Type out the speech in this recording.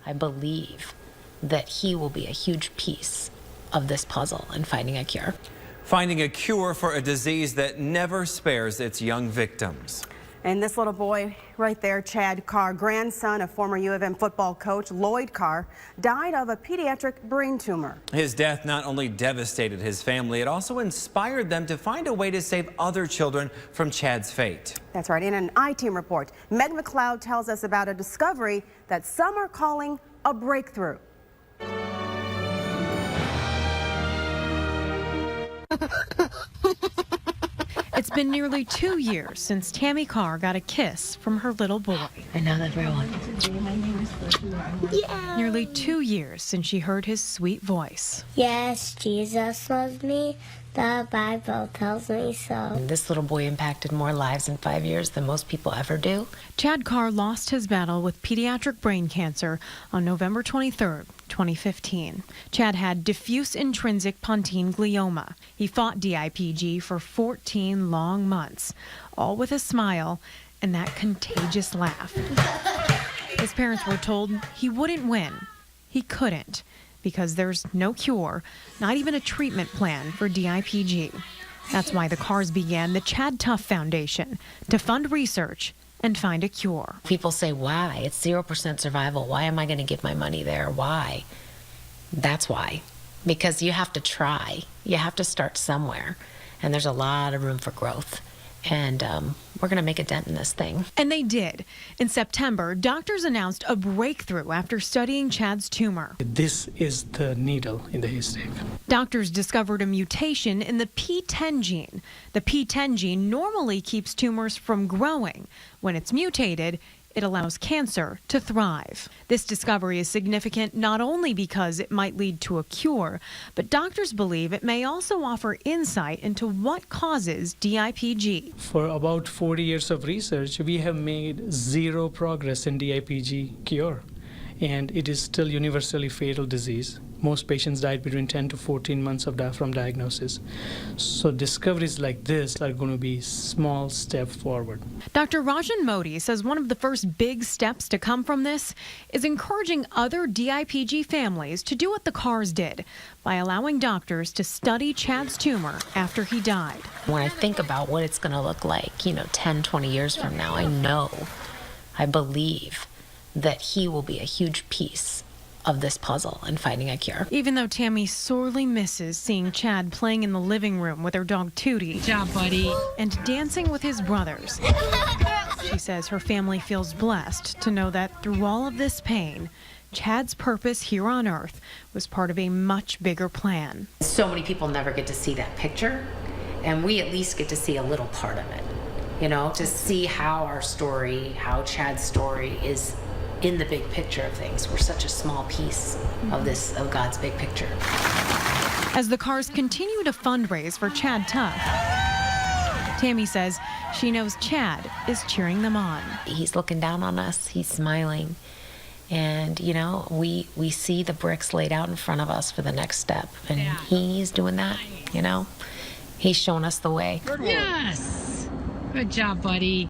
I believe that he will be a huge piece of this puzzle in finding a cure. Finding a cure for a disease that never spares its young victims. And this little boy right there, Chad Carr, grandson of former U of M football coach Lloyd Carr, died of a pediatric brain tumor. His death not only devastated his family, it also inspired them to find a way to save other children from Chad's fate. That's right. In an I-Team report, Meg McLeod tells us about a discovery that some are calling a breakthrough. It's been nearly 2 years since Tammy Carr got a kiss from her little boy. I know that very well. Yeah. Nearly 2 years since she heard his sweet voice. Yes, Jesus loves me. The Bible tells me so. This little boy impacted more lives in 5 years than most people ever do. Chad Carr lost his battle with pediatric brain cancer on November 23rd, 2015. Chad had diffuse intrinsic pontine glioma. He fought DIPG for 14 long months, all with a smile and that contagious laugh. His parents were told he wouldn't win. He couldn't, because there's no cure, not even a treatment plan for DIPG. That's why the Carrs began the Chad Tough Foundation to fund research and find a cure. People say, why? It's 0% survival. Why am I going to give my money there? Why? That's why. Because you have to try. You have to start somewhere. And there's a lot of room for growth. And we're going to make a dent in this thing. And they did. In September, doctors announced a breakthrough after studying Chad's tumor. This is the needle in the haystack. Doctors discovered a mutation in the PTEN gene. The PTEN gene normally keeps tumors from growing. When it's mutated, it allows cancer to thrive. This discovery is significant not only because it might lead to a cure, but doctors believe it may also offer insight into what causes DIPG. For about 40 years of research, we have made zero progress in DIPG cure, and it is still universally fatal disease. Most patients died between 10 to 14 months from diagnosis. So discoveries like this are going to be a small step forward. Dr. Rajan Modi says one of the first big steps to come from this is encouraging other DIPG families to do what the Carrs did by allowing doctors to study Chad's tumor after he died. When I think about what it's going to look like, 10, 20 years from now, I believe that he will be a huge piece of this puzzle and finding a cure. Even though Tammy sorely misses seeing Chad playing in the living room with her dog Tootie. Good job, buddy. And dancing with his brothers. She says her family feels blessed to know that through all of this pain, Chad's purpose here on Earth was part of a much bigger plan. So many people never get to see that picture, and we at least get to see a little part of it. To see how our story, how Chad's story is in the big picture of things. We're such a small piece of God's big picture. As the Carrs continue to fundraise for Chad Tough, Tammy says she knows Chad is cheering them on. He's looking down on us, he's smiling, and we see the bricks laid out in front of us for the next step, and he's doing that. He's showing us the way. Yes. Good job, buddy.